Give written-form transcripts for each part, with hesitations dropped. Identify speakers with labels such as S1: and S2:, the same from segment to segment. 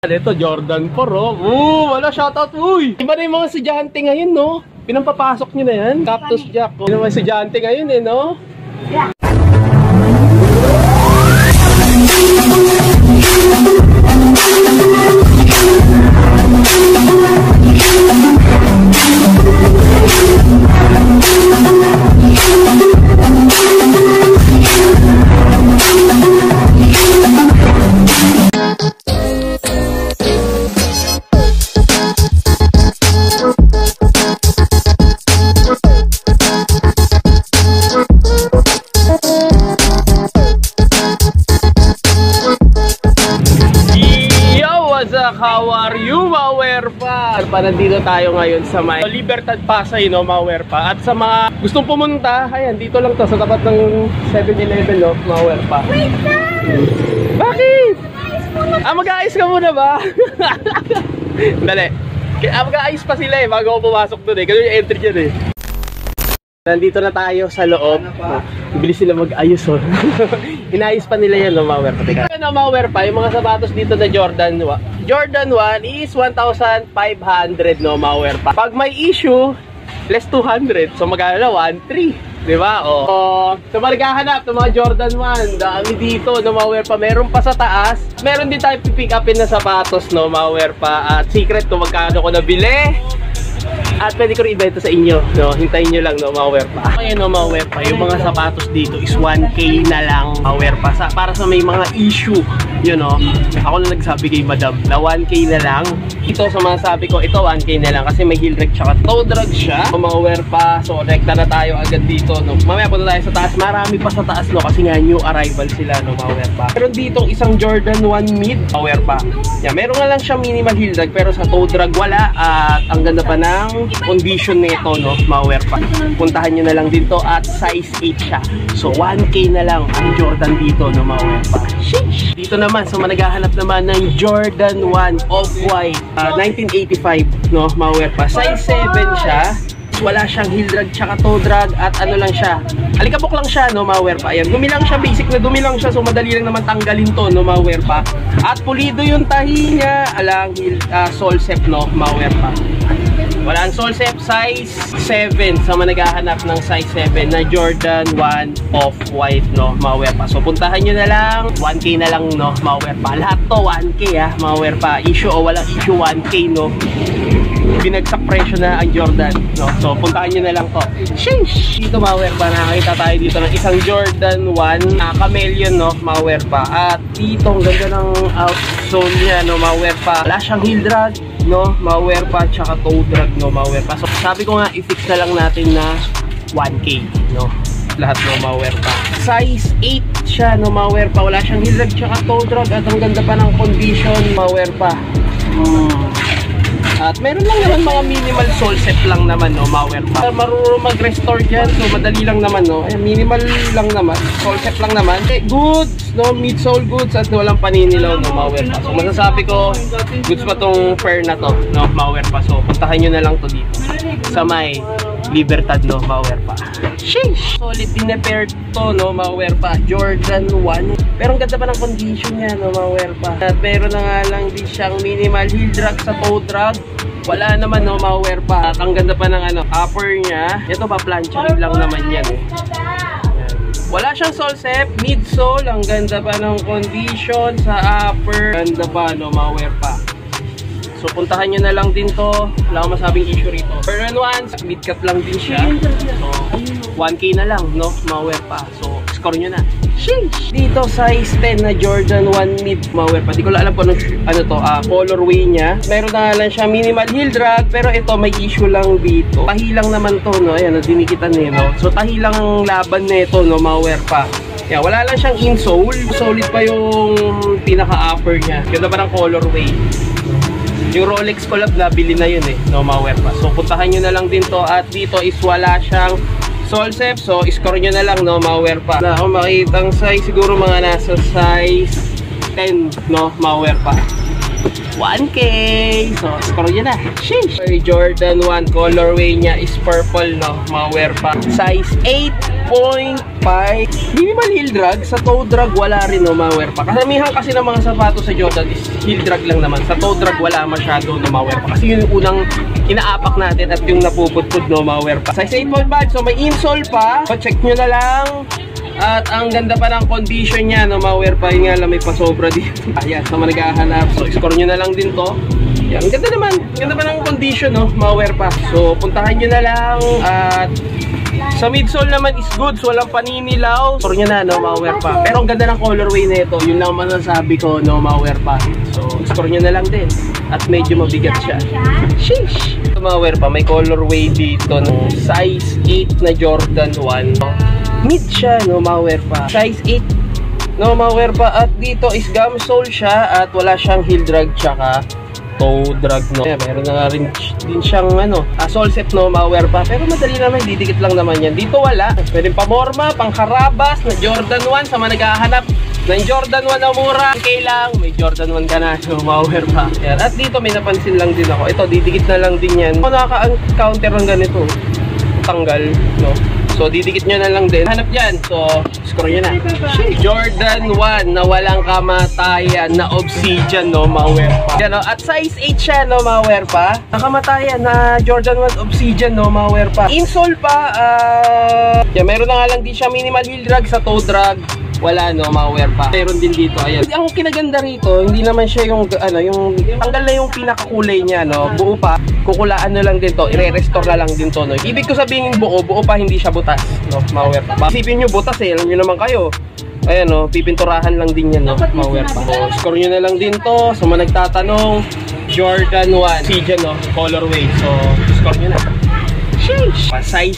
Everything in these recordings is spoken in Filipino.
S1: Ito, Jordan 4, oh. Wala, shoutout, uy. Iba na yung mga estudyante ngayon, no? Pinampapasok nyo na yan. Cactus Jack. Iba na mga estudyante ngayon, eh, no? Yeah. How are you, Mawerpa? Nandito tayo ngayon sa may Libertad Pasay, no, Mawerpa. At sa mga gustong pumunta, ayan, dito lang to sa tapat ng 7-Eleven, no, Mawerpa.
S2: Wait na!
S1: Bakit? Mag-aayos ka muna ba? Dali. Mag-aayos pa sila eh, bago ako pumasok doon eh. Kasi yung entry dyan eh. Nandito na tayo sa loob. Bilis sila mag-ayos, oh. Inayos pa nila yan, no, Mawerpa. Teka. Ano, Mawerpa, yung mga sapatos dito na Jordan 1 is 1,500, no, Mawerpa. Pag may issue, less 200. So magkano na? 1,300. Diba? Oh. So maghahanap ng mga Jordan 1. Dami dito, no, Mawerpa. Meron pa sa taas. Meron din tayo pipick upin na sapatos, no, Mawerpa. At secret kung magkano ko nabili. At pwede ko rin ibenta sa inyo, no? Hintayin nyo lang, no, Mawerpa. Ayan, no, Mawerpa, yung mga sapatos dito is 1K na lang, Mawerpa. Para sa may mga issue, yun, no? Ako na nagsabi kay Madam na 1K na lang. Ito sa mga sabi ko, ito 1K na lang kasi may heel drag tsaka toe drag siya, Mawerpa. So, rekta na tayo agad dito, no? Mamaya punta tayo sa taas. Marami pa sa taas, no? Kasi nga new arrival sila, no, Mawerpa. Meron dito isang Jordan 1 mid, Mawerpa. Yeah, meron nga lang siya minimal heel drag pero sa toe drag wala. At ang ganda pa ng condition nito, no, Mawerpa. Puntahan nyo na lang dito at size 8 siya. So 1K na lang ang Jordan dito, no, Mawerpa. Sheesh! Dito naman, so managhahanap naman ng Jordan 1 Off-White 1985, no, Mawerpa. Size 7 siya. Wala siyang heel drag tsaka toe drag at ano lang siya. Alikabok lang siya, no, Mawerpa. Ayan, dumi lang siya, basic na dumi lang siya. So madali lang naman tanggalin to, no, Mawerpa. At pulido yung tahi niya. Alang heel sole set, no, Mawerpa. Wala ang sole set, size 7. Sa managhahanap ng size 7 na Jordan 1 Off-White, no, Mawerpa. So puntahan nyo na lang. 1K na lang, no, Mawerpa. Lahat to 1K, ha, Mawerpa. Issue o walang issue, 1K, no. Binagsak presyo na ang Jordan, no? So puntahan nyo na lang to. Sheesh! Dito, Mawerpa, nakakita tayo dito ng isang Jordan 1 Chameleon, no, Mawerpa. At dito ang ganda ng outzone niya, no, Mawerpa. Wala siyang heel drag, no, Mawerpa, tsaka toe drag, no, Mawerpa. So sabi ko nga, i-fix na lang natin na 1K, no, lahat, no, Mawerpa. Size 8 siya, no, Mawerpa. Wala siyang heel drag tsaka toe drag at ang ganda pa ng condition, Mawerpa. At meron lang naman mga minimal sole set lang naman, no, Mawerpa. Marunong mag-restore dyan, so madali lang naman, no. Ayan, minimal lang naman, sole set lang naman. Goods, no, mid-sole goods at walang paninilaw, no, Mawerpa. So masasabi ko, goods pa tong pair na to, no, Mawerpa. So puntahan nyo na lang to dito sa may Libertad, no, Mawerpa. Sheesh! Solid pinapair to, no, Mawerpa. Jordan 1. Pero ang ganda pa ng condition niya, no, Mawerpa. At meron na nga lang din siyang minimal heel drag sa toe drag. Wala naman, no, Mawerpa. At ang ganda pa ng ano, upper niya. Ito pa, plancha rin lang naman yan, eh. Wala siyang sole set, mid-sole. Ang ganda pa ng condition sa upper. Ganda pa, no, Mawerpa. So puntahan nyo na lang din to. Wala akong masabing issue rito. Per and once, mid-cut lang din siya. So 1K na lang, no, Mawerpa. So score nyo na. Sheesh! Dito size 10 na Jordan 1 mid, Mawerpa. Di ko lang alam kung ano to, colorway niya. Meron na lang siya minimal heel drag. Pero ito may issue lang dito. Tahi lang naman to, no. Ayan, dinikitan eh, no. So tahi lang ang laban nito, no, Mawerpa. Yeah, wala lang siyang insole. Solid pa yung pinaka-upper niya. Ganda pa ng colorway. Yung Rolex collab, nabili na yun, eh, no, Mawerpa. So puntahan nyo na lang din to. At dito is wala siyang sole set. So score nyo na lang, no, Mawerpa. Na ako makitang size, siguro mga nasa size 10, no, Mawerpa. 1K. So score nyo na. Sheesh! Jordan 1 colorway niya is purple, no, Mawerpa. Size 8. Minimal heel drag. Sa toe drag, wala rin, no, mga wear pa. Karamihan kasi ng mga sapatos sa Jordan is heel drag lang naman. Sa toe drag, wala masyado, no, mga wear pa. Kasi yun yung unang inaapak natin at yung napupudpud, no, mga wear pa. Size 8.5, so may insole pa. So, check nyo na lang. At ang ganda pa ng condition niya, no, mga wear pa. Yun nga lang, may pasobra dito. Ayan, sa mga naghahanap. So, score nyo na lang din to. Yan, ang ganda naman. Ganda pa ng condition, no, mga wear pa. So, puntahan nyo na lang. At sa midsole naman is goods, walang paninilaw. Score nyo na, no, mga wear pa. Pero ang ganda ng colorway na ito. Yun lang masasabi ko, no, mga wear pa. So, score nyo na lang din. At medyo mabigat siya. Sheesh! Ito, mga wear pa, may colorway dito, no, size 8 na Jordan 1. Mid siya, no, mga wear pa. Size 8, no, mga wear pa. At dito is gum sole siya. At wala siyang heel drag tsaka toe drag, no. Yeah, meron na rin din siyang sole set, no, mga wear pa. Pero madali naman, didikit lang naman yan. Dito wala. Pwedeng pamorma, pangharabas na Jordan 1 sa mga naghahanap ng Jordan 1 na mura. Okay lang, may Jordan 1 ka na, so mga wear pa. Yan. At dito may napansin lang din ako. Ito, didikit na lang din yan. Kung nakaka-counter ng ganito, tanggal, no. So, didikit nyo na lang din. Hanap dyan. So, score nyo na. Jordan 1 na walang kamatayan na obsidian, no, mga wear pa. Yan, no? At size 8 siya, no, mga wear pa. Nakamatayan na Jordan 1 obsidian, no, mga wear pa. Insole pa. Yan, meron na nga lang din siya minimal heel drag sa toe drag. Wala, no, mga wear pa. Meron din dito, ayan. Ang kinaganda rito, hindi naman siya yung, yung tanggal na yung pinakakulay niya, no. Buo pa. Kukulaan na lang din to. I-restore na lang din to, no. Ibig ko sabihin buo pa, hindi siya butas, no, mga wear pa. Isipin nyo butas, eh. Alam nyo naman kayo. Ayan, no, pipinturahan lang din yan, no, mga wear pa. So, score nyo na lang din to. Sa mga nagtatanong, Jordan 1. Obsidian, no, colorway. So, score nyo na. Sheesh! Size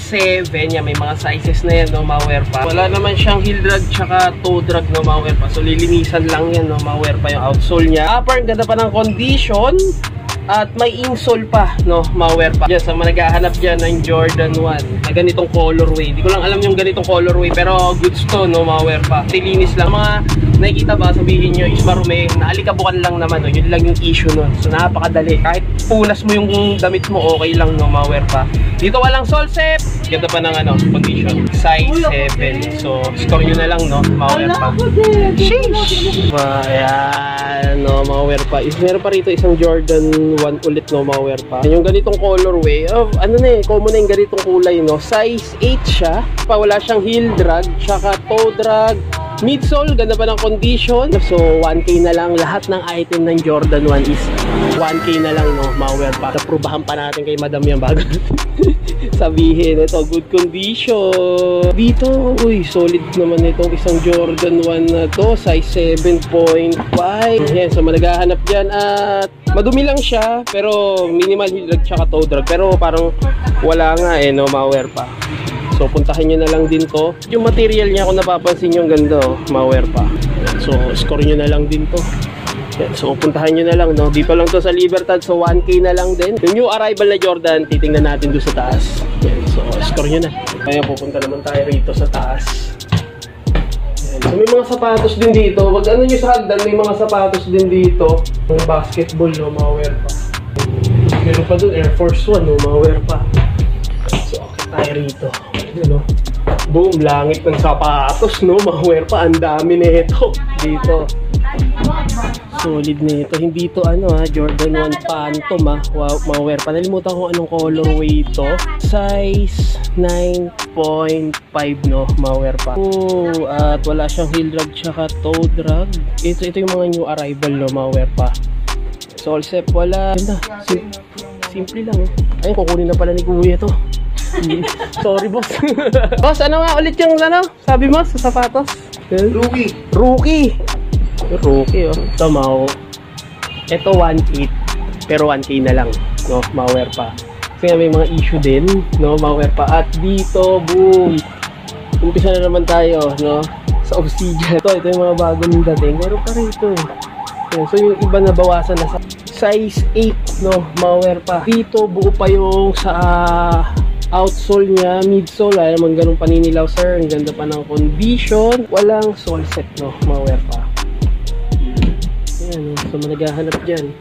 S1: 7, yan, may mga sizes na yan, no, mga wear pa. Wala naman siyang heel drag tsaka toe drag, no, mga wear pa. So, lilinisan lang yan, no, mga wear pa yung outsole niya. Upper, ganda pa ng condition. At may insole pa, no, mga wear pa. Diyan, sa mga naghahanap dyan ng Jordan 1 na ganitong colorway. Hindi ko lang alam yung ganitong colorway, pero goods to, no, mga wear pa. Tilinis lang. Mga nakikita ba, sabihin nyo, is marumi, naalikabukan lang naman, no. Yun lang yung issue nun. So, napakadali. Kahit punas mo yung damit mo, okay lang, no, mga wear pa. Dito walang sole set. Ganda pa ng condition. Size 7. So, score nyo na lang, no, mga wear pa. Sheesh! Ayan, no, mga wear pa. Meron pa rito isang Jordan 1 ulit, no, mga wear pa. Yung ganitong colorway, common na yung ganitong kulay, no. Size 8 siya. Wala siyang heel drag, tsaka toe drag. Midsole, ganda pa ng condition. So, 1K na lang. Lahat ng item ng Jordan 1 is 1K na lang, no, mga wear pa. Naprubahan pa natin kay madam yan bago sabihin. Ito, good condition. Dito, uy, solid naman itong isang Jordan 1 na to. Size 7.5. Yan, so malaghahanap dyan. At madumi lang siya, pero minimal heel drag tsaka toe drag. Pero parang wala nga, no, mga wear pa. So, puntahan nyo na lang din to. Yung material niya, kung napapansin nyo, ang ganda, oh, mga wear pa. So, score nyo na lang din to. Yan. So, puntahan nyo na lang, no. Dito lang to sa Libertad. So, 1K na lang din. Yung new arrival na Jordan, titingnan natin doon sa taas. Yan. So, score nyo na. Kaya pupunta naman tayo rito sa taas. Yan. So, may mga sapatos din dito. Wag ano nyo sa hagdan, may mga sapatos din dito. Mga basketball, no, mga wear pa. Meron pa doon, Air Force 1, no, mga wear pa. So, okay tayo rito. Ano? Boom, langit ng sapatos, no, mga wear pa. Ang dami na ito dito. Solid na ito. Hindi ito Jordan 1 Phantom, wow, mga wear pa. Nalimutan ko anong colorway ito. Size 9.5, no, mga wear pa. At wala siyang heel drag tsaka toe drag. Ito yung mga new arrival, no, mga wear pa. Sole set wala. Simple lang, Ayun, kukunin na pala ni kuya to. Sorry, boss. Boss, ano nga ulit yung sabi mo sa sapatos?
S2: Rookie.
S1: Rookie, oh. Tama, oh. Ito 1.8, pero 1K na lang, no, mga wear pa. Kasi may mga issue din, no, mga wear pa. At dito, boom. Umpisa na naman tayo, no, sa obsidian. Ito yung mga bagong dating. Meron pa rito, So, yung iba na bawasan na sa size 8, no, mga wear pa. Dito, buo pa yung sa outsole niya, midsole, ay naman ganun paninilaw, sir. Ang ganda pa ng condition. Walang sole set, no, mga wear pa. Ayan, so naghahanap dyan.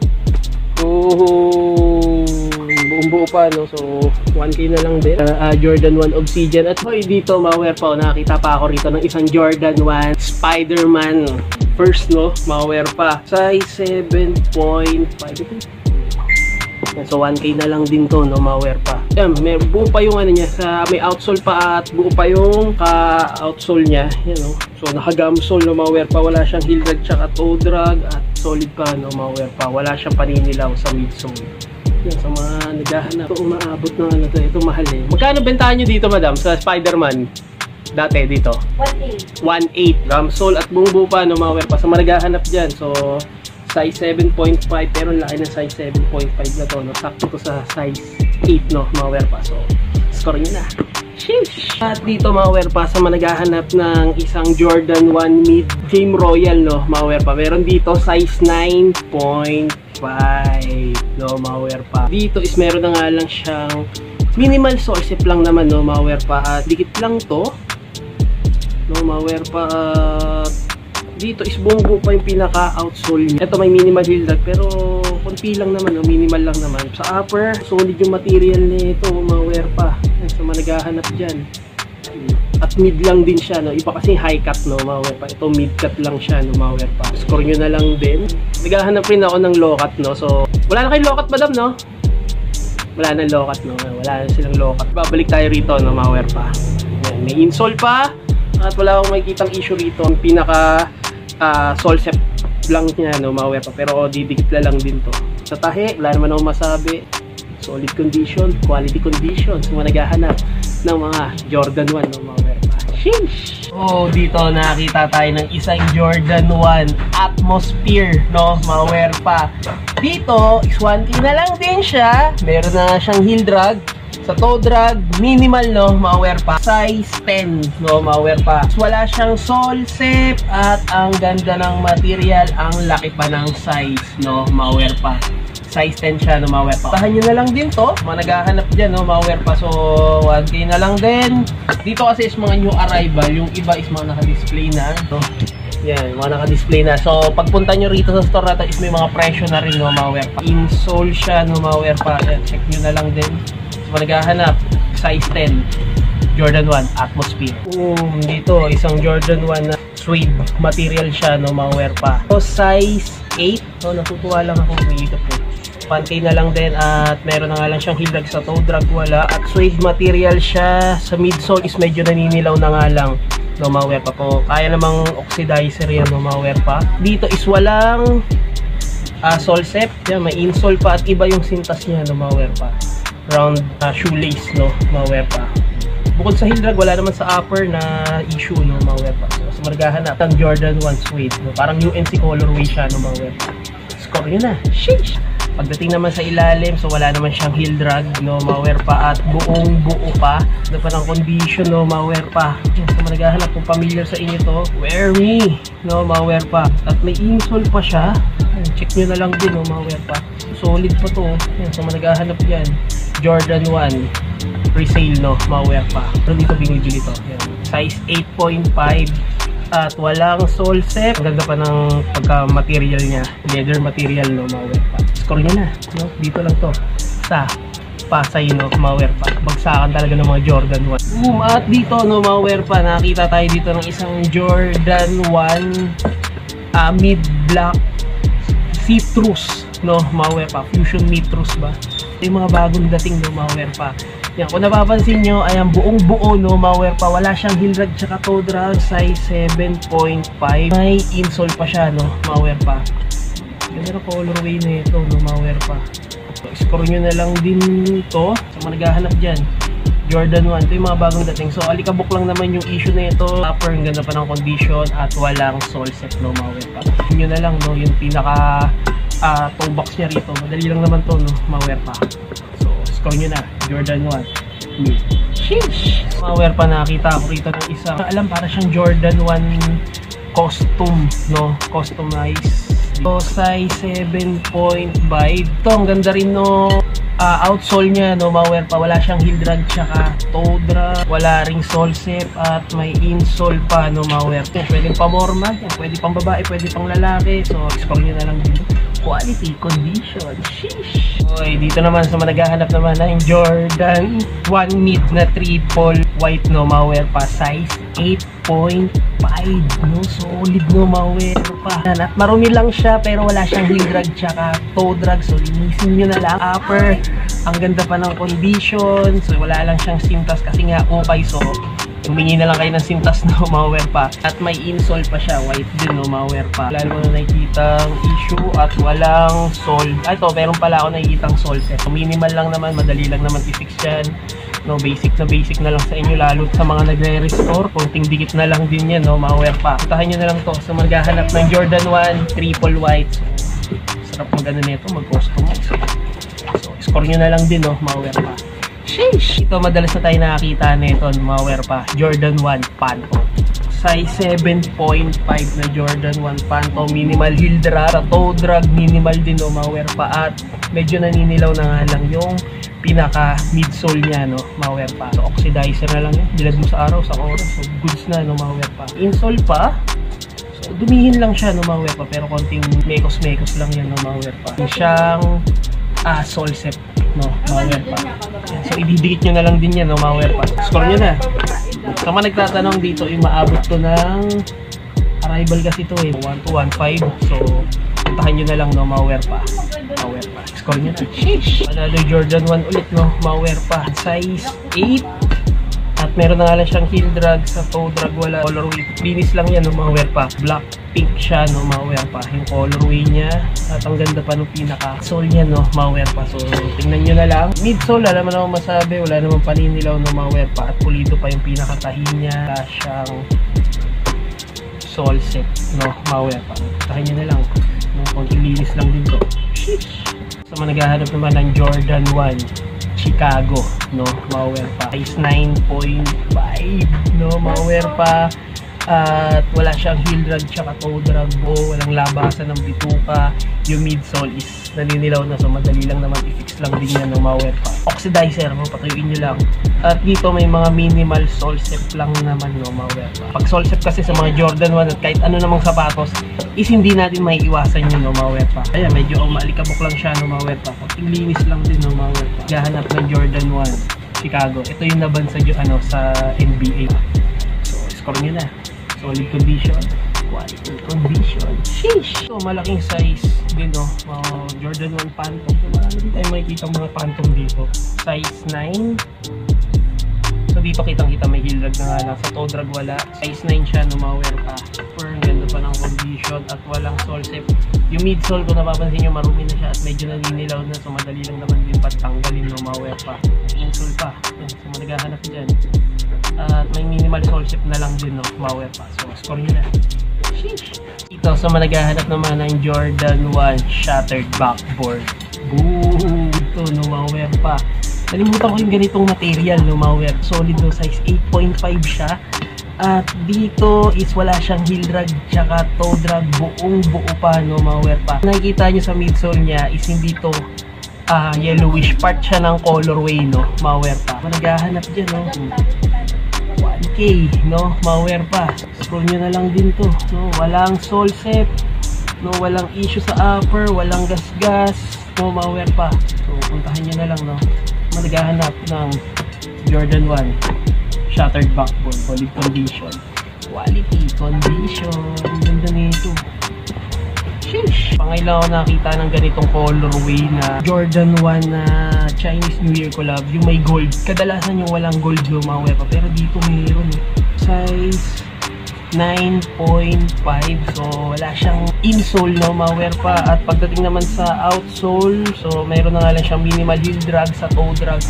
S1: Buong buo pa, no? So 1K na lang din. Jordan 1 Obsidian. At hoy, dito malware pa, nakakita pa ako rito ng isang Jordan 1 Spider-Man first, no? Malware pa. Size 7.5. So 1K na lang din to, no? Malware pa. Yan, may buo pa yung ano niya, may outsole pa at buo pa yung outsole niya. Yan, no? So naka-gum sole, no? Malware pa. Wala siyang heel drag tsaka toe drag at solid pa, no? Malware pa. Wala siyang paninilaw sa midsole. Yan, sa mga naghahanap. Ito umaabot ng ano to. Ito mahal eh. Magkano bentahan nyo dito, madam, sa Spider-Man? Dati dito?
S2: 1.8.
S1: 1.8. Gum sole at buong buo pa, no? Malware pa. Sa mga naghahanap dyan. So size 7.5, pero laki ng size 7.5 na to, no? Sakto to sa size 8, no? Malware pa. So score nyo na. Sheesh! At dito malware pa, sa managahanap ng isang Jordan 1 mid Game Royal, no? Malware pa. Meron dito size 9.5, no? Malware pa. Dito is meron na nga lang siyang minimal sole zip lang naman, no? Malware pa. At dikit lang to, no? Malware pa. Dito is buong buo pa yung pinaka-outsole niya. Ito may minimal heel drag, pero konti lang naman, no? Minimal lang naman. Sa upper, solid yung material nito, malware pa. Sa mga naghahanap dyan. At mid lang din siya, no? Iba kasi high cut, no? Malware pa. Ito mid cut lang siya, no? Malware pa. Score nyo na lang din. Naghahanap rin ako ng low cut, no? So, wala na kayong low cut, madam, no? Wala na low cut, no? Wala na silang low cut. Babalik tayo rito, no? Malware pa. Ayan, may insole pa. At wala akong makikitang issue rito. Ang pinaka sole zip lang niya, no? Malware pa. Pero didikit na lang din to. Sa tahi, wala naman akong masabi. Solid condition, quality condition. So, naghahanap ng mga Jordan 1, no? Malware pa. Sheesh! Oh, dito nakita tayo ng isang Jordan 1 Atmosphere, no? Malware pa. Dito is 1K na lang din siya. Meron na siyang heel drag. Sa toe drag, minimal, no? Malware pa. Size 10, no? Malware pa. Wala siyang sole zip at ang ganda ng material. Ang laki pa ng size, no? Malware pa. Size 10 siya, no? Malware pa. Tahan nyo na lang din to. Mga naghahanap dyan, no? Malware pa. So 1K na lang din. Dito kasi is mga new arrival. Yung iba is mga naka-display na, no? Yan, mga naka-display na. So pagpunta nyo rito sa store natin is may mga presyo na rin, no? Malware pa. Insole siya, no? Malware pa. Yan, check nyo na lang din. Maghahanap, size 10 Jordan 1 Atmosphere. Dito isang Jordan 1 na suede material siya, no? Malware pa. So size 8, no? Natutuwa lang ako dito po. 1K na lang din at meron na nga lang siyang heel drag. Sa toe drag wala at suede material siya. Sa midsole is medyo naninilaw na nga lang, no? Malware pa po. Kaya namang oxidizer yan, no? Malware pa. Dito is walang sole zip. Yan, may insole pa at iba yung sintas niya, no? Malware pa. Round shoelace, no? Malware pa. Bukod sa heel drag, wala naman sa upper na issue, no? Malware pa. So maghahanap ng Jordan 1 suede, no? Parang UNC colorway siya, no? Malware pa. Score yun na. Sheesh! Pagdating naman sa ilalim, so wala naman siyang heel drag, no? Malware pa at buong buo pa. Ano pa ng condition, no? Malware pa. So maghahanap kung familiar sa inyo to, wear me, no? Malware pa. At may insole pa siya. Check nyo na lang din, no? Malware pa. Solid pa to. Yan, so maghahanap yan. Jordan 1 resale, no? Malware pa. Pero dito binibili to. Yan. Size 8.5 at walang sole zip. Ang ganda pa ng pagka-material niya. Leather material, no? Malware pa. Score niya na, no? Dito lang to. Sa Pasay, no? Malware pa. Bagsakan talaga ng mga Jordan 1. At dito, no? Malware pa. Nakita tayo dito ng isang Jordan 1 mid black citrus, no? Malware pa. Fusion citrus ba? Yung mga bagong dating, no? Malware pa. Yan, kung napapansin nyo, ay ang buong buo, no? Malware pa. Wala siyang heel drag tsaka toe drag. Size 7.5. May insole pa siya, no? Malware pa. Ganda na colorway na ito, no? Malware pa. So, score nyo na lang din to sa mga naghahanap dyan. Jordan 1. Ito yung mga bagong dating. So, alikabok lang naman yung issue na ito. Upper, ang ganda pa ng condition at walang sole zip, no? Malware pa. Yun na lang, no? Yung pinaka toe box niya rito. Madali lang naman to, no? Malware pa. So, score nyo na. Jordan 1. Sheesh! Malware pa, nakita ko rito ng isang, alam, para siyang Jordan 1 costume, no? Customized. So, size 7.5. Ito, ang ganda rin, no? Outsole niya, no? Malware pa. Wala siyang heel drag tsaka toe drag. Wala ring sole zip at may insole pa, no? Malware. Pwedeng pamorma, pwede pang babae, pwede pang lalaki. So, score nyo na lang din. quality condition. Sheesh! Okay, dito naman sa naghahanap naman ng Jordan 1 mid na triple white no malware pa, size 8.5 no, solid no malware pa. At marumi lang siya pero wala siyang heel drag tsaka toe drag, so linisin nyo na lang. Upper, ang ganda pa ng condition, so wala lang siyang sintas kasi nga okay, so humingi na lang kayo ng sintas no malware pa. At may insole pa siya, white din no malware pa. Wala naman na nakikitang issue at walang sole. Ito, meron pala ako nakikitang sole set. So, minimal lang naman, madali lang naman i-fix yan. No, basic na lang sa inyo, lalo sa mga nagre-restore. Konting dikit na lang din yan, no, malware pa. Puntahan nyo na lang to sa maghahanap ng Jordan 1 triple white. So, sarap mag-ano nito, mag-customize. So, score nyo na lang din, no, malware pa. Sheesh! Ito, madalas na tayo nakakita nito, malware pa. Jordan 1 Phantom. Size 7.5 na Jordan 1 Phantom. Minimal heel drag. Sa toe drag, minimal din, no, malware pa. At medyo naninilaw na nga lang yung pinaka midsole niya, no, malware pa. So, oxidizer na lang yun. Bilad mo sa araw, sa oras. So, goods na, no, malware pa. Insole pa. So, dumihin lang siya, no, malware pa. Pero konting mekos-mekos lang yan, no, malware pa. Siyang sole set, no, malware pa. Yan. So, ididikit nyo na lang din yan, no, malware pa. Score nyo na. Sa mga nagtatanong dito, maabot to ng arrival kasi ito eh. 1215. So, puntahan nyo na lang, no, malware pa. Malware pa. Score nyo na. Sheesh! Another Jordan 1 ulit, no, malware pa. Size 8. At meron na nga lang siyang heel drag. Sa toe drag wala. Colorway. Linis lang yan, no, malware pa. Black pink siya, no, malware pa. Yung colorway niya. At ang ganda pa nung pinaka-sole niya, no, malware pa. So, tingnan nyo na lang. Mid-sole, wala naman ako masabi. Wala naman paninilaw, no, malware pa. At pulido pa yung pinaka-tahi niya. Wala siyang sole set, no, malware pa. Tahin nyo na lang. No, konting linis lang din to. Sheesh! So, naghahanap naman ng Jordan 1 Chicago, no, malware pa. Size 9.5, no, malware pa. At wala siyang heel drag tsaka toe drag, walang labasan ng bituka. Yung midsole is naninilaw na, so madali lang naman i-fix lang din yan, no, malware pa. Oxidizer, no, patuyuin nyo lang. At dito may mga minimal sole set lang naman, no, malware pa. Pag sole set kasi sa mga Jordan 1 at kahit ano namang sapatos is hindi natin may iwasan yun, no, malware pa. Kaya medyo maalikabok lang siya, no, malware pa. Konting linis lang din, no, malware pa. Gahanap ng Jordan 1 Chicago. Ito yung naban sa, sa NBA. So, score nyo na. Solid condition, quality condition. Sheesh! So, malaking size din, no? Jordan 1 Phantom. So, marami din tayo makikita mga Phantom dito. Size 9. So, dito kitang-kita may heel drag na nga lang. Sa toe drag wala. Size 9 siya, no, malware pa. Super, ganda pa ng condition at walang sole set. Yung midsole, kung napapansin nyo, marumi na siya at medyo naninilaw na. So, madali lang naman din patanggalin, no, malware pa. Insole pa. Yan, so, naghahanap dyan. At may minimal sole set na lang din, no, malware pa. So, score nyo na. Sheesh! Ito, sa naghahanap naman ng Jordan 1 Shattered Backboard. Boom! Ito, no, malware pa. Nalimutan ko yung ganitong material, no, malware. Solid, no, size 8.5 siya. At dito is wala siyang heel drag tsaka toe drag. Buong buo pa, no, malware pa. Nakikita nyo sa midsole niya is hindi to yellowish. Part siya ng colorway, no, malware pa. Naghahanap dyan, no. 1K, no, malware pa. Scroll nyo na lang din to, no, walang sole set, no, walang issue sa upper, walang gas-gas, no, malware pa. So, puntahan nyo na lang, no. Naghahanap ng Jordan 1 Shattered Backboard, solid condition, quality condition. Ganda nito. Sheesh! Pangailan ako nakita ng ganitong colorway na Jordan 1 na Chinese New Year collab, yung may gold. Kadalasan yung walang gold, no, malware pa. Pero dito mayroon, size 9.5. So, wala siyang insole, no, malware pa. At pagdating naman sa outsole, so mayroon na nga lang siyang minimal heel drag sa toe drag.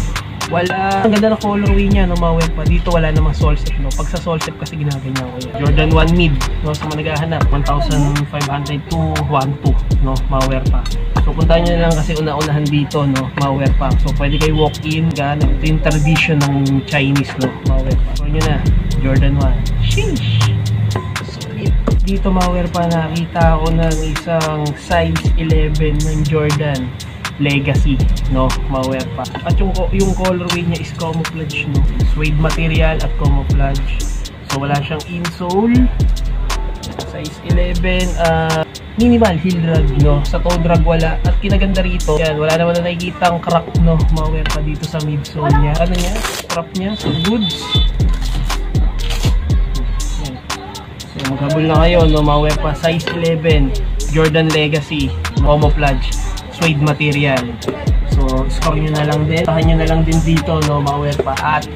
S1: Wala. Ang ganda na colorway niya, no, malware pa. Dito wala namang sole set, no. Pag sa sole set kasi ginaganyan ko yan. Jordan 1 mid, no, sa mga naghahanap, 1,500 to 1,200, no, malware pa. So, puntahan nyo na lang kasi una-unahan dito, no, malware pa. So, pwede kayo walk-in, ito yung tradition ng Chinese, no, malware pa. So, nyo na, Jordan 1. Sheesh! Solid. Dito, malware pa, nakita ako ng isang size 11 ng Jordan Legacy, no, malware pa. At yung colorway niya is camouflage, no, suede material at camouflage. So, wala siyang insole. Sa size 11, minimal heel drag, no? Sa toe drag wala. At kinaganda rito, yan, wala naman na nakikitang crack, no? Maware pa dito sa midsole niya. Ano niya? Strap niya, so goods. Yan. So maghabol na kayo, no? Maware pa size 11, Jordan Legacy, camouflage, suede material. So score nyo na lang din. Tahan nyo na lang din dito, no? Maware pa. At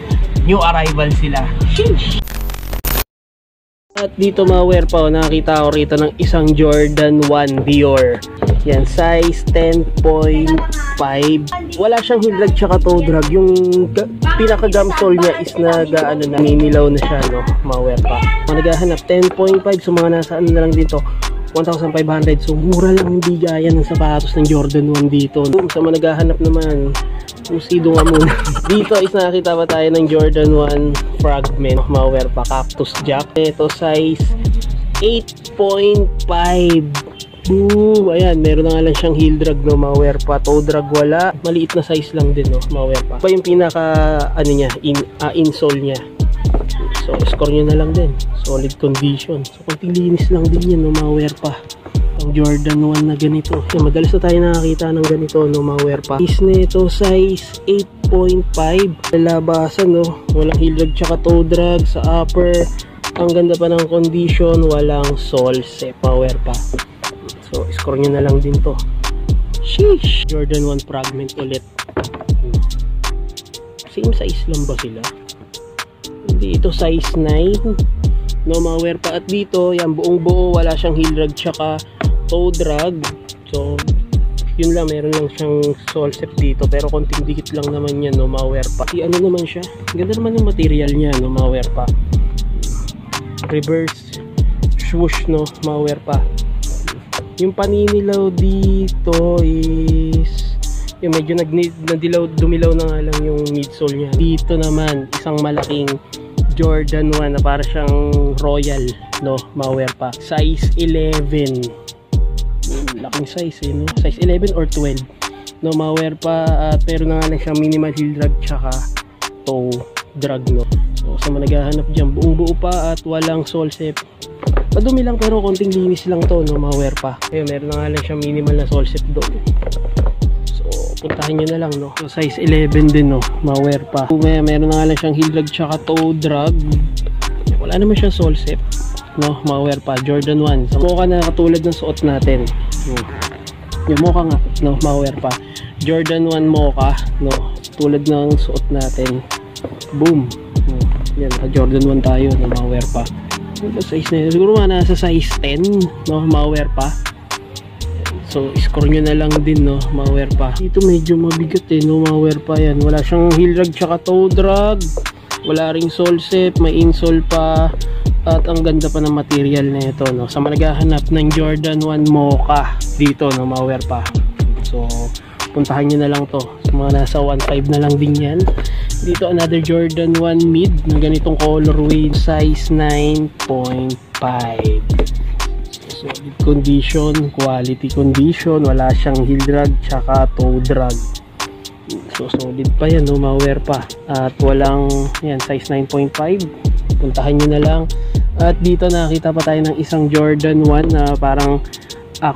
S1: new arrival sila. Sheesh! At dito maware pa, nakakita ko rito ng isang Jordan 1 Dior. Yan, size 10.5. Wala siyang heel drag tsaka toe drag. Yung pinaka-gum sole niya is naninilaw na siya, no? Maware pa. Naghahanap 10.5, so mga nasa ano na lang dito, 1,500. So mura lang, hindi gaya ng sapatos ng Jordan 1 dito. Sa mga naghahanap naman, pusido nga muna. Dito is nakakita pa tayo ng Jordan 1 Fragment, maware pa, Cactus Jack. Ito size 8.5. Boom! Ayan, meron na nga lang siyang heel drag, no? Maware pa, toe drag wala. Maliit na size lang din, no? Maware pa. Ito yung pinaka, ano niya, insole niya. So, score nyo na lang din. Solid condition. So, konting linis lang din yan, no? Maware pa. Ang Jordan 1 na ganito. Yan, madalas na tayo nakakita ng ganito, no? Maware pa. Is nito size 8.5. Labasan, no? Walang heel drag tsaka toe drag sa upper. Ang ganda pa ng condition. Walang sole set. Maware pa. So, score nyo na lang din to. Sheesh! Jordan 1 Fragment ulit. Same size lang ba sila? Hindi, ito size 9. No, maware pa. At dito, yan, buong buo. Wala siyang heel drag tsaka toe drag. So, yun lang, meron lang siyang sole set dito, pero konting dikit lang naman yan, no? Maware pa. Ano naman siya, ganda naman yung material niya, no? Maware pa. Reverse swoosh, no? Maware pa. Yung paninilaw dito is yung medyo dumilaw na nga lang yung midsole niya. Dito naman, isang malaking Jordan 1 na para siyang royal, no? Maware pa. Size 11. Laking size, eh, no? Size 11 or 12. No, maware pa. At pero na nga lang siyang minimal heel drag tsaka toe drag, no? So, sa mga naghahanap dyan, buong buo pa at walang sole set. Madumi lang pero konting linis lang to, no? Maware pa. Ayun, meron na nga lang siyang minimal na sole set doon. So, puntahan nyo na lang, no? So, size 11 din, no? Maware pa. Meron na nga lang siyang heel drag tsaka toe drag. Wala naman siyang sole set, no? Maware pa. Jordan 1. So, mukha na katulad ng suot natin. Yung mukha nga, no? Maware pa. Jordan 1 mocha, no? Tulad ng suot natin. Boom! Yan, Jordan 1 tayo, no? Maware pa. Ito size na yun. Siguro mga nasa size 10, no? Maware pa. So, score nyo na lang din, no? Maware pa. Dito medyo mabigat, eh, no? Maware pa yan. Wala siyang heel drag tsaka toe drag. Wala ring sole set. May insole pa. At ang ganda pa ng material na ito, no? Sa naghahanap ng Jordan 1 mocha dito, no? Maware pa. So, puntahan nyo na lang to. So, mga nasa 1.5 na lang din yan. Dito, another Jordan 1 mid na ganitong colorway, size 9.5. Solid condition, quality condition. Wala siyang heel drag tsaka toe drag. So, solid pa yan, no? Maware pa. At walang, yan, size 9.5. Puntahan nyo na lang. At dito nakita pa tayo ng isang Jordan 1 na parang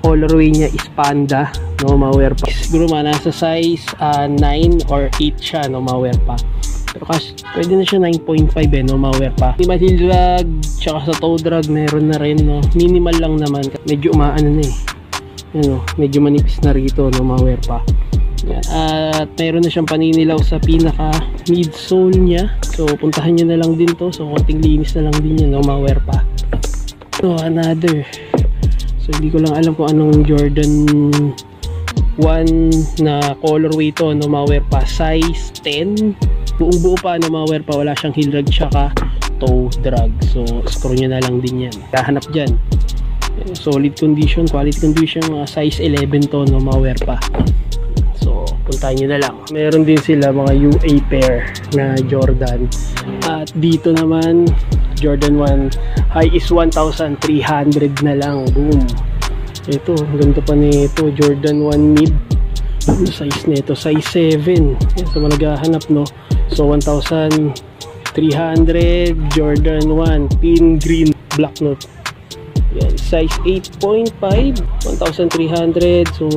S1: colorway niya is panda, no? Maware pa. Siguro nasa size 9 or 8 siya, no? Maware pa. Pero kasi pwede na siya 9.5, eh, no? Maware pa. Minimal heel drag tsaka sa toe drag meron na rin, no? Minimal lang naman. Medyo umaano na, eh. Yan, no? Medyo manipis na rito, no? Maware pa. Yan. At mayroon na siyang paninilaw sa pinaka midsole niya. So puntahan nyo na lang din to. So konting linis na lang din yan, no? Maware pa. So another. So hindi ko lang alam kung anong Jordan 1 na colorway to, no? Maware pa. Size 10. Buong buo pa, no? Maware pa. Wala siyang heel drag tsaka toe drag. So score nyo na lang din yan. Kahanap dyan. Solid condition, quality condition. Size 11 to, no? Maware pa. So, puntahan nyo na lang. Meron din sila mga UA pair na Jordan. At dito naman, Jordan 1 high is 1,300 na lang. Boom. Ito, ganda pa nito. Jordan 1 mid. Ano size nito? Size 7. Yan, sa mga naghahanap, no? So, 1,300. Jordan 1 pin green black note. Yan, size 8.5, 1,300. So,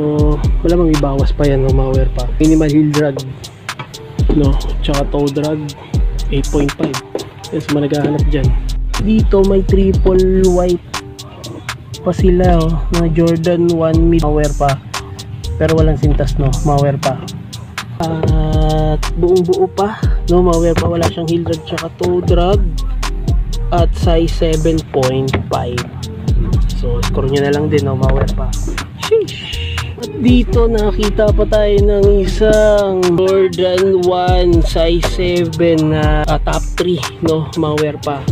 S1: malamang ibawas pa yan, no, mga wear pa. Minimal heel drag, no, tsaka toe drag, 8.5. Yan, so managahanap dyan. Dito may triple white pa sila, oh, na Jordan 1 mid, mga wear pa. Pero walang sintas, no, mga wear pa. At buong buo pa, no, mga wear pa. Wala siyang heel drag tsaka toe drag. At size 7.5. So, score nyo na lang din, no, mga wear pa. Sheesh! At dito nakita pa tayo ng isang Jordan 1 size 7 na top 3, no, mga wear pa.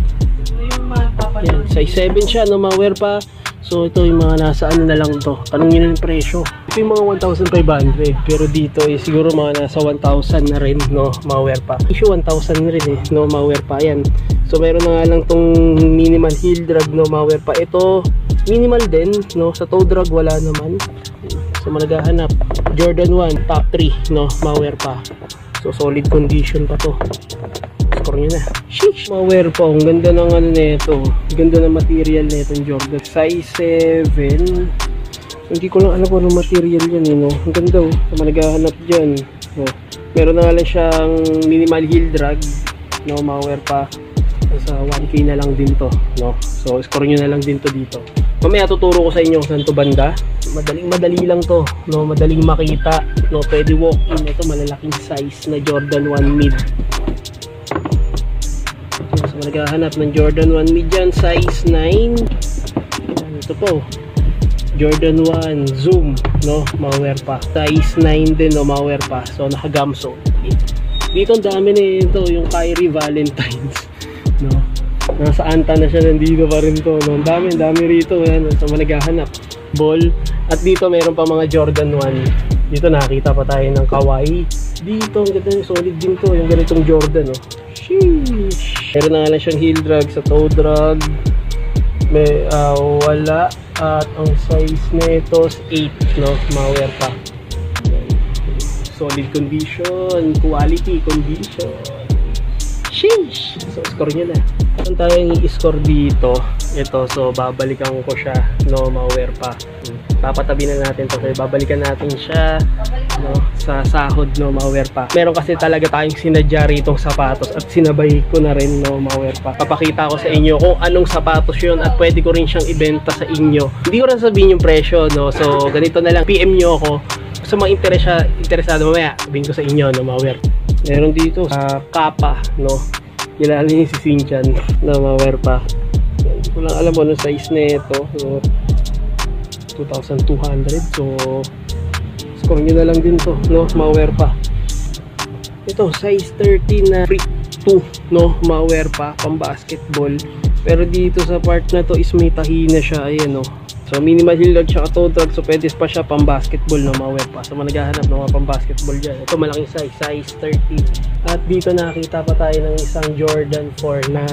S1: Yan, size 7 siya, no, mga wear pa. So, ito yung mga nasa ano na lang to. Tanongin yung presyo. Ito yung mga 1,500. Pero dito siguro mga nasa 1,000 na rin, no, mga wear pa. Issue 1,000 na rin, no, mga wear pa. Yan. So, meron na nga lang tong minimal heel drag, no, mga wear pa. Ito, minimal din, no. Sa toe drag, wala naman. So, managahanap. Jordan 1, top 3, no, mga wear pa. So, solid condition pa to. Score nyo na. Sheesh! Mga wear pa. Ang ganda ng ano nito. Ganda ng material nito ng Jordan. Size 7. Hindi ko lang alam kung anong material yan, no. Ang ganda, oh. So, managahanap dyan. No. Meron na nga lang siyang minimal heel drag, no, mga wear pa. Sa 1K na lang din to, no. So, score nyo na lang din to dito. Mamaya tuturo ko sa inyo kung saan to banda. Madali lang to, no. Madaling makita, no. Pwede walk-in. Ito malalaking size na Jordan 1 mid. So, naghahanap ng Jordan 1 mid dyan, size 9. Ito po, Jordan 1 Zoom, no, mga wear pa. Size 9 din, no, mga wear pa. So, naka-gamso. Dito ang dami nito, yung Kyrie Valentines, no. Nasa Anta na siya, nandito pa rin to, no. Ang dami rito, yan. So, naghahanap ball. At dito meron pa mga Jordan 1. Dito nakakita pa tayo ng Kawhi. Dito, ang ganda, solid din to, yung ganitong Jordan, no. Sheesh! Meron na nga lang siyang heel drag sa toe drag. May, wala. At ang size nito is 8, no, mga wear pa. Solid condition, quality condition. Sheesh! So, score nyo na. Saan tayo i-score dito? Ito, so, babalikan ko siya, no, mga wear pa. Papatabi na natin to. So, babalikan natin siya, no, sa sahod, no, mga wear pa. Meron kasi talaga tayong sinadya ritong sapatos at sinabay ko na rin, no, mga wear pa. Papakita ko sa inyo kung anong sapatos yun at pwede ko rin siyang ibenta sa inyo. Hindi ko rin sabihin yung presyo, no. So, ganito na lang. PM nyo ako. Sa mga interesado mamaya, sabihin ko sa inyo, no, mga wear. Meron dito Kappa, no. Kilala niyo si Sinchan na mga wear pa. Hindi ko lang alam ano size na ito. So, 2,200. So, score nyo na lang din to, no, mga wear pa. Ito, size 30 na Freak 2, no, mga wear pa, pang basketball. Pero dito sa part na to is may tahina siya, ayan, no. So, minimal heel drag siya, toe drag. So, pwede pa siya pang basketball, no, mga wear pa. So, managahanap ng mga pang basketball dyan. Ito, malaking size, size 30. At dito nakita pa tayo ng isang Jordan 4 na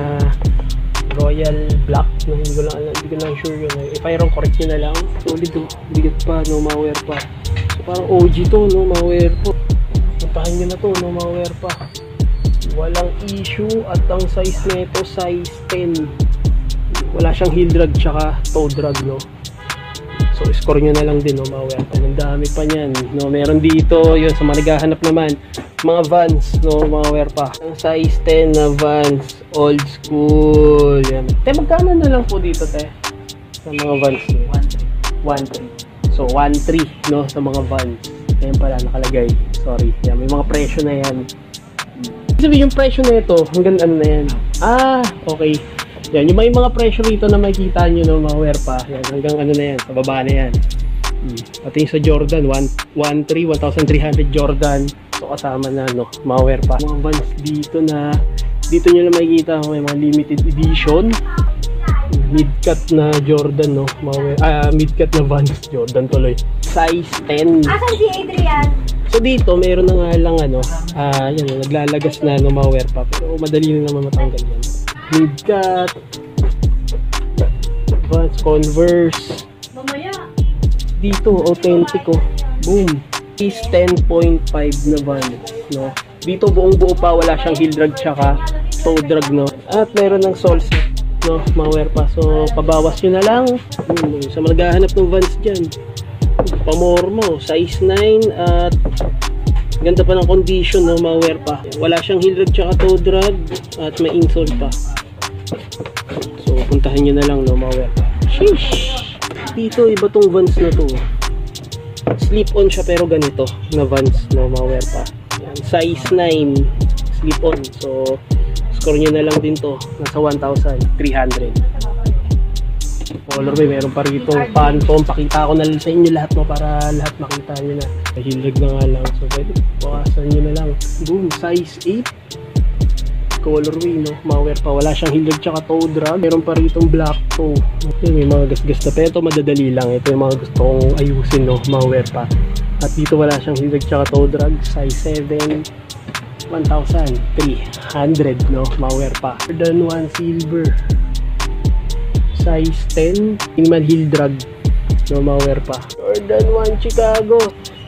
S1: Royal Black, no, hindi ko lang sure yun. If I wrong, correct nyo na lang. Solid, oh, bigat pa, no, mga wear pa. So, parang OG to, no, mga wear po. Puntahan nyo na to, no, mga wear pa. Walang issue. At ang size nito, size 10. Wala siyang heel drag tsaka toe drag, no. So, score nyo na lang din, no, mga wear pa. Ang dami pa niyan, no. Meron dito, yun, sa naghahanap naman, mga Vans, no, mga wear pa. Ang size 10 na Vans, old school, yan. Te, magkano na lang po dito, te? Sa mga Vans, 1.3. So, 1.3, no, sa mga Vans. Ayan pala, nakalagay. Sorry. Yan, may mga presyo na yan. Sabi yung presyo na ito, hanggang ano na yan? Ah, okay. Yan, yung may mga presyo rito na makikita nyo, no, mga wear pa. Yan, hanggang ano na yan, sa baba na yan. Pati yung sa Jordan, 1.3, 1,300 Jordan. So, kasama na, no, mga wear pa. Mga Vans dito na, dito nyo na makikita, may mga limited edition. Mid-cut na Jordan, no, mga wear, mid-cut na Vans Jordan tuloy. Size 10.
S2: Asan si Adrian?
S1: So, dito, mayroon na nga lang, ano, yan, naglalagas na, no, mga wear pa. Pero madali na naman matanggal yan. Mid-cut, Vans, Converse.
S2: Mamaya.
S1: Dito, authentic, oh. Boom. Is 10.5 na Vans, no. Dito buong buo pa, wala siyang heel drag tsaka toe drag, no. At meron ng sole set. no, malware pa. So pabawas nyo na lang. Sa maghahanap ng Vans dyan, pamor mo, size 9 at ganda pa ng condition, no, malware pa. Wala siyang heel drag tsaka toe drag at may insole pa. So puntahan nyo na lang, no, malware pa. Sheesh! Dito iba tong Vans na to. Slip on siya pero ganito na Vans, no, malware pa. Yan, size 9 slip on. So score nyo na lang din to, nasa 1,300. Colorway, meron pa rito Phantom. Pakita ko na sa inyo lahat, no, para lahat makita nyo na. Hilag na nga lang, so pwede bawasan nyo na lang. Boom, size 8 colorway, no, malware pa. Wala siyang hilag tsaka toe drag. Meron pa rito black toe. Okay, may mga gasgas na, pero ito madadali lang. Ito yung mga gusto kong ayusin, no, malware pa. At dito wala siyang hilag tsaka toe drag. Size 7, 1,300, no, malware pa. Jordan 1 silver, size 10, minimal heel drag, no, malware pa. Jordan 1 Chicago,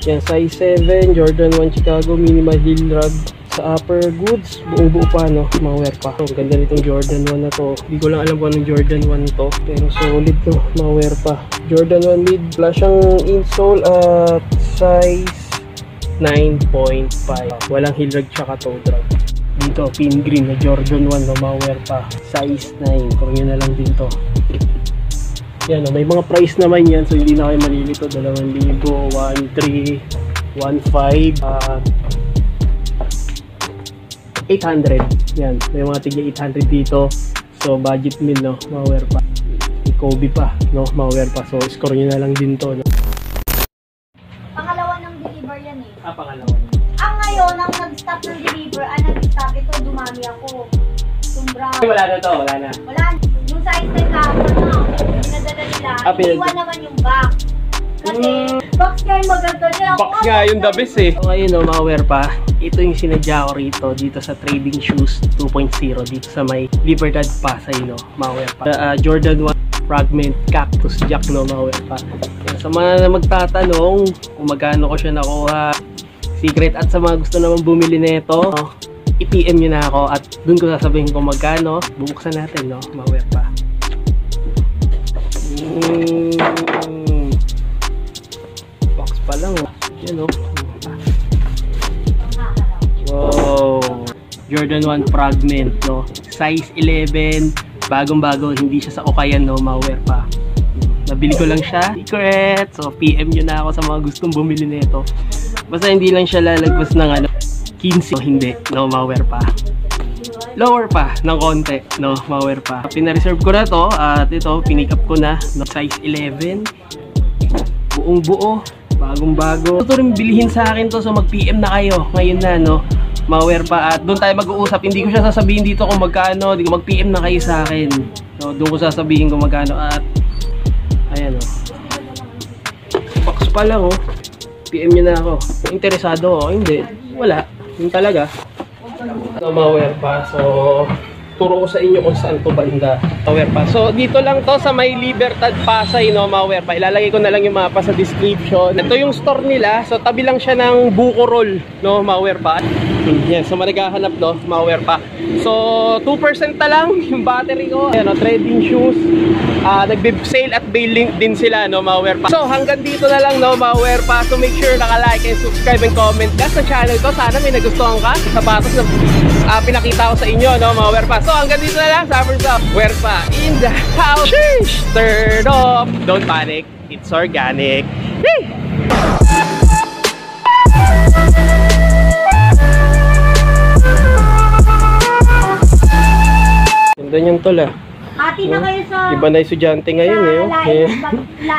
S1: yan, size 7, Jordan 1 Chicago, minimal heel drag. Sa upper goods, buong buo pa, no, malware pa. So, ganda nitong Jordan 1 na to. Hindi ko lang alam kung anong Jordan 1 to, pero solid to, malware pa. Jordan 1 mid, flash ang insole at size 9.5. Walang heel drag tsaka toe drag. Dito, pin green na Jordan 1, no, malware pa. Size 9. Kung yun na lang din to. Yan, no, may mga price naman yan. So, hindi na kayo malilito. 2,000, 1,300, 1,500, 800. Yan, may mga tigya 800 dito. So, budget meal, no, malware pa. Kobe pa, no, malware pa. So, score nyo na lang din to, no.
S2: Pangalawa ng deliver yan eh.
S1: Pangalawa.
S2: Ang ngayon, ang nag-stop ng deliver, nag-stop ito, dumami ako. Tumbra.
S1: Wala na to, wala na.
S2: Wala. Yung size na cover na, pinadala nila, iwan naman yung box. Kasi, box nga yung maganda niya.
S1: Box nga yung the best eh. So, ngayon, no, malware pa. Ito yung sinadya ko rito, dito sa Trading Shoes 2.0, dito sa may Libertad Pasay, no, malware pa. Jordan 1 Fragment Cactus Jack, no, malware pa. Sa mga magtatanong kung magkano ko siya nakuha, secret, at sa mga gusto naman bumili nito, no, i-PM nyo na ako at dun ko sasabihin kung magkano. Bubuksan natin, no, malware pa. Box pa lang, oh. Yan, oh. Wow, Jordan 1 Fragment, no, size 11, bagong-bago, hindi siya sa Okayan, no, malware pa. Nabili ko lang siya, secret. So PM nyo na ako sa mga gustong bumili nito. Basta hindi lang siya lalagpas ng ano, 15, hindi, no, malware pa. Lower pa ng konti, no, malware pa. Pina-reserve ko na to at ito, pinick up ko na, no, size 11, buong buo, bagong-bago. Ito rin bilihin sa akin to, so mag-PM na kayo ngayon na, no, malware pa. At doon tayo mag-uusap. Hindi ko siya sasabihin dito kung magkano. Mag-PM na kayo sa akin, no, doon ko sasabihin kung magkano. At ayan, oh, box pa lang, oh. PM nyo na ako. Interesado, oh. Hindi, wala. Yung talaga. So, malware pa. So, turo ko sa inyo kung saan to banda. Malware pa. So, dito lang to sa may Libertad Pasay, no, malware pa. Ilalagay ko na lang yung mapa sa description. Ito yung store nila. So, tabi lang siya ng Buko Roll, no, malware pa. Yan, so managhahanap, no, malware pa. So, 2% na lang yung battery ko. Ayan, no, Trading Shoes. Nagbe-sale at bailing din sila, no, malware pa. So, hanggang dito na lang, no, malware pa. So, make sure naka-like and subscribe and comment ka sa channel ko. Sana may nagustuhan ka sa sapatos na pinakita ko sa inyo, no, malware pa. So, hanggang dito na lang. Summers up. Wear pa in the house. Sheesh! Turn off. Don't panic. It's organic. Yay! Ganda niyang tol, ah.
S2: Ati na kayo sa...
S1: Iba na estudyante ngayon, eh.
S2: Sa